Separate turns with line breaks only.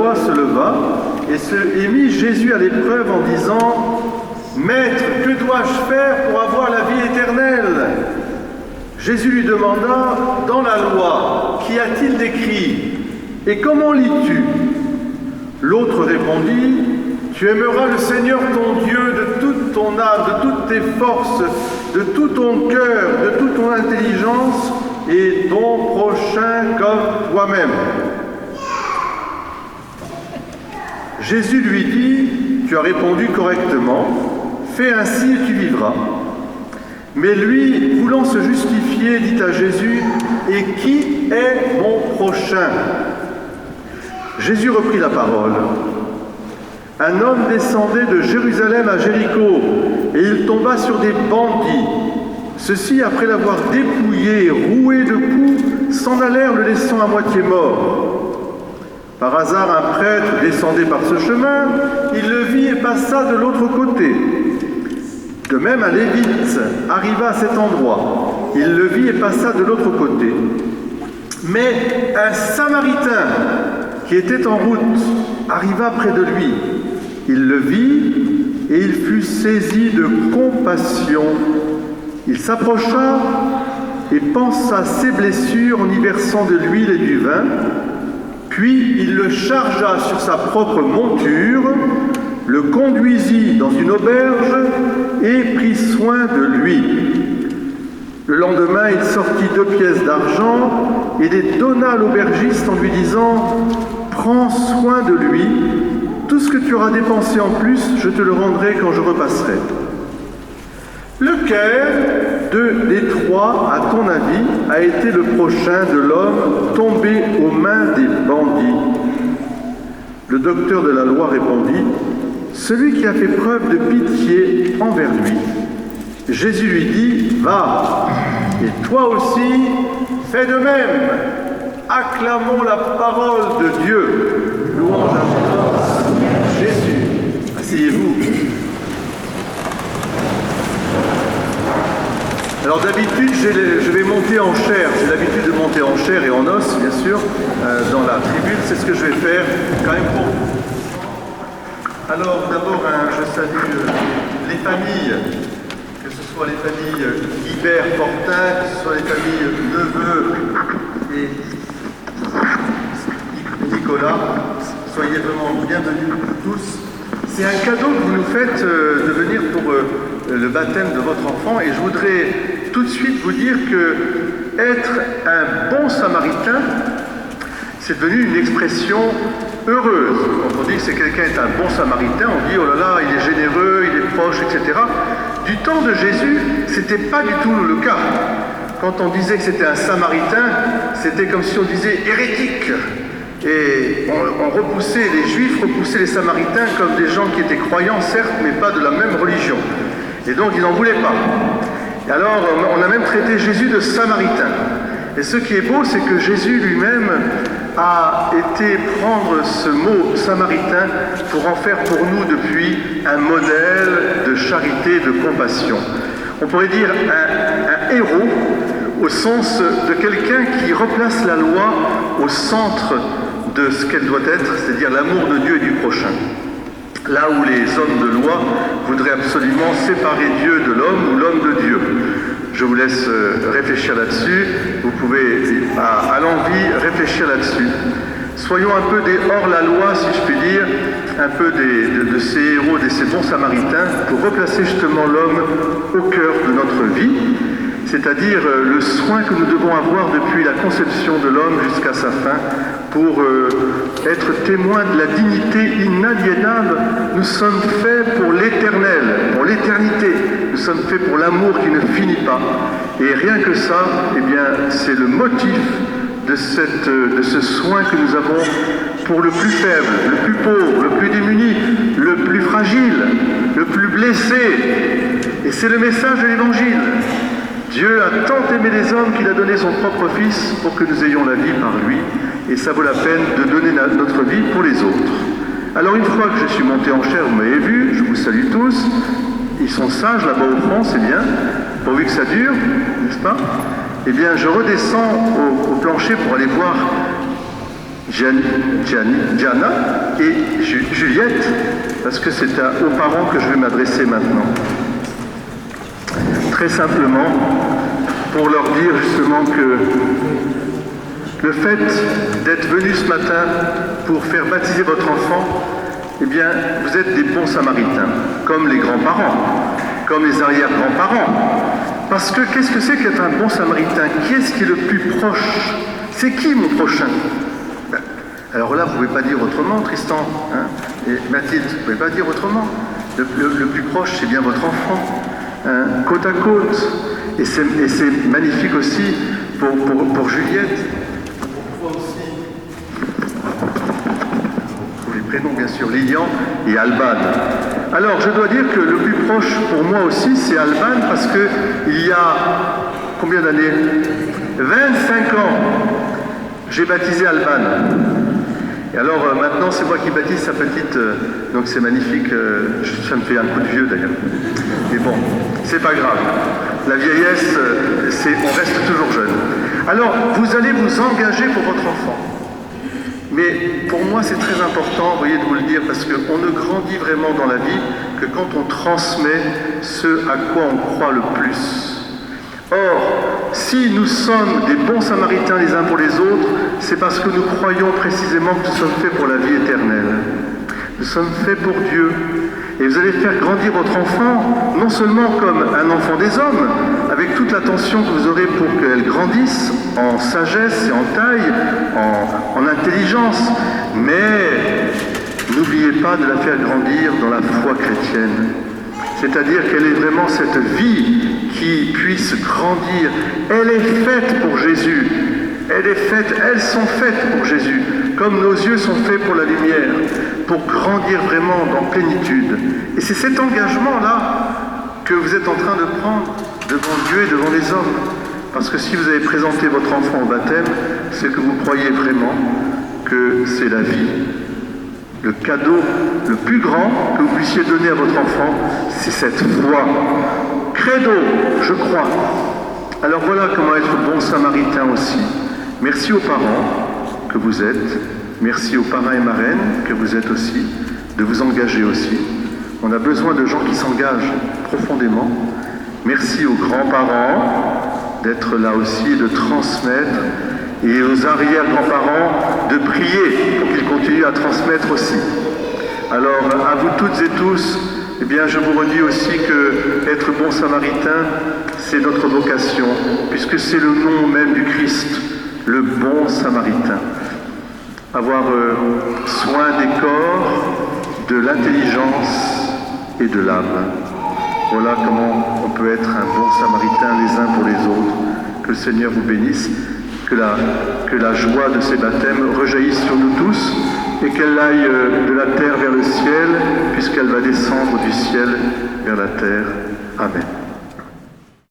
loi se leva et mit Jésus à l'épreuve en disant « Maître, que dois-je faire pour avoir la vie éternelle ?» Jésus lui demanda « Dans la loi, qu'y a-t-il d'écrit? Et comment lis-tu » L'autre répondit « Tu aimeras le Seigneur ton Dieu de toute ton âme, de toutes tes forces, de tout ton cœur, de toute ton intelligence, et ton prochain comme toi-même. » Jésus lui dit « Tu as répondu correctement, fais ainsi et tu vivras. » Mais lui, voulant se justifier, dit à Jésus « Et qui est mon prochain ?» Jésus reprit la parole. Un homme descendait de Jérusalem à Jéricho, et il tomba sur des bandits. Ceux-ci, après l'avoir dépouillé et roué de coups, s'en allèrent le laissant à moitié mort. Par hasard, un prêtre descendait par ce chemin, il le vit et passa de l'autre côté. De même, un lévite arriva à cet endroit, il le vit et passa de l'autre côté. Mais un samaritain qui était en route arriva près de lui. Il le vit et il fut saisi de compassion. Il s'approcha et pansa ses blessures en y versant de l'huile et du vin. Puis il le chargea sur sa propre monture, le conduisit dans une auberge et prit soin de lui. Le lendemain, il sortit 2 pièces d'argent et les donna à l'aubergiste en lui disant « Prends soin de lui, tout ce que tu auras dépensé en plus, je te le rendrai quand je repasserai. » Lequel des trois, à ton avis, a été le prochain de l'homme tombé aux mains des bandits? Le docteur de la loi répondit « Celui qui a fait preuve de pitié envers lui. » Jésus lui dit « Va, et toi aussi, fais de même. Acclamons la parole de Dieu. Louange à toi, Jésus. » Asseyez-vous. Alors d'habitude, je vais monter en chair. J'ai l'habitude de monter en chair et en os, bien sûr, dans la tribune. C'est ce que je vais faire quand même pour vous. Alors d'abord, je salue les familles, que ce soit les familles Guibert-Fortin, que ce soit les familles Neveu et Nicolas. Soyez vraiment bienvenus tous. C'est un cadeau que vous nous faites de venir pour le baptême de votre enfant, et je voudrais tout de suite vous dire que être un bon samaritain, c'est devenu une expression heureuse. Quand on dit que quelqu'un est un bon samaritain, on dit oh là là, il est généreux, il est proche, etc. Du temps de Jésus, c'était pas du tout le cas. Quand on disait que c'était un samaritain, c'était comme si on disait hérétique. Et on repoussait, les Juifs repoussaient les Samaritains comme des gens qui étaient croyants, certes, mais pas de la même religion. Et donc, ils n'en voulaient pas. Et alors, on a même traité Jésus de Samaritain. Et ce qui est beau, c'est que Jésus lui-même a été prendre ce mot Samaritain pour en faire pour nous depuis un modèle de charité, de compassion. On pourrait dire un héros au sens de quelqu'un qui replace la loi au centre de ce qu'elle doit être, c'est-à-dire l'amour de Dieu et du prochain. Là où les hommes de loi voudraient absolument séparer Dieu de l'homme ou l'homme de Dieu. Je vous laisse réfléchir là-dessus. Vous pouvez, à l'envie, réfléchir là-dessus. Soyons un peu des hors-la-loi, si je puis dire, un peu de ces héros, de ces bons samaritains, pour replacer justement l'homme au cœur de notre vie, c'est-à-dire le soin que nous devons avoir depuis la conception de l'homme jusqu'à sa fin, pour être témoins de la dignité inaliénable. Nous sommes faits pour l'éternel, pour l'éternité. Nous sommes faits pour l'amour qui ne finit pas. Et rien que ça, eh bien, c'est le motif de ce soin que nous avons pour le plus faible, le plus pauvre, le plus démuni, le plus fragile, le plus blessé. Et c'est le message de l'Évangile. Dieu a tant aimé les hommes qu'il a donné son propre Fils pour que nous ayons la vie par lui. Et ça vaut la peine de donner notre vie pour les autres. Alors une fois que je suis monté en chair, vous m'avez vu, je vous salue tous. Ils sont sages là-bas au fond, c'est bien, pourvu que ça dure, n'est-ce pas? Eh bien, je redescends au plancher pour aller voir Diana et Juliette, parce que c'est aux parents que je vais m'adresser maintenant. Très simplement, pour leur dire justement que le fait d'être venu ce matin pour faire baptiser votre enfant, eh bien, vous êtes des bons samaritains, comme les grands-parents, comme les arrière-grands-parents. Parce que qu'est-ce que c'est qu'être un bon samaritain? Qui est-ce qui est le plus proche? C'est qui mon prochain? Alors là, vous ne pouvez pas dire autrement, Tristan, hein, et Mathilde, vous ne pouvez pas dire autrement. Le plus proche, c'est bien votre enfant, hein, côte à côte. Et c'est magnifique aussi pour Juliette. Prénom bien sûr, Lilian et Alban. Alors je dois dire que le plus proche pour moi aussi c'est Alban parce que il y a combien d'années? 25 ans j'ai baptisé Alban. Et alors maintenant c'est moi qui baptise sa petite, donc c'est magnifique, ça me fait un coup de vieux d'ailleurs. Mais bon, c'est pas grave. La vieillesse, on reste toujours jeune. Alors vous allez vous engager pour votre enfant. Mais pour moi, c'est très important, vous voyez, de vous le dire, parce qu'on ne grandit vraiment dans la vie que quand on transmet ce à quoi on croit le plus. Or, si nous sommes des bons samaritains les uns pour les autres, c'est parce que nous croyons précisément que nous sommes faits pour la vie éternelle. Nous sommes faits pour Dieu. Et vous allez faire grandir votre enfant, non seulement comme un enfant des hommes, avec toute l'attention que vous aurez pour qu'elle grandisse en sagesse et en taille, en intelligence, mais n'oubliez pas de la faire grandir dans la foi chrétienne. C'est-à-dire qu'elle ait vraiment cette vie qui puisse grandir. Elle est faite pour Jésus. Elles sont faites pour Jésus, comme nos yeux sont faits pour la lumière, pour grandir vraiment dans plénitude. Et c'est cet engagement-là que vous êtes en train de prendre devant Dieu et devant les hommes. Parce que si vous avez présenté votre enfant au baptême, c'est que vous croyez vraiment que c'est la vie. Le cadeau le plus grand que vous puissiez donner à votre enfant, c'est cette foi. Credo, je crois. Alors voilà comment être bon samaritain aussi. Merci aux parents que vous êtes, merci aux parrains et marraines que vous êtes aussi, de vous engager aussi. On a besoin de gens qui s'engagent profondément. Merci aux grands-parents d'être là aussi, de transmettre, et aux arrière-grands-parents de prier pour qu'ils continuent à transmettre aussi. Alors, à vous toutes et tous, eh bien, je vous redis aussi que être bon samaritain, c'est notre vocation, puisque c'est le nom même du Christ, le bon samaritain. Avoir soin des corps, de l'intelligence et de l'âme. Voilà comment on peut être un bon samaritain les uns pour les autres. Que le Seigneur vous bénisse, que la joie de ces baptêmes rejaillisse sur nous tous et qu'elle aille de la terre vers le ciel, puisqu'elle va descendre du ciel vers la terre. Amen.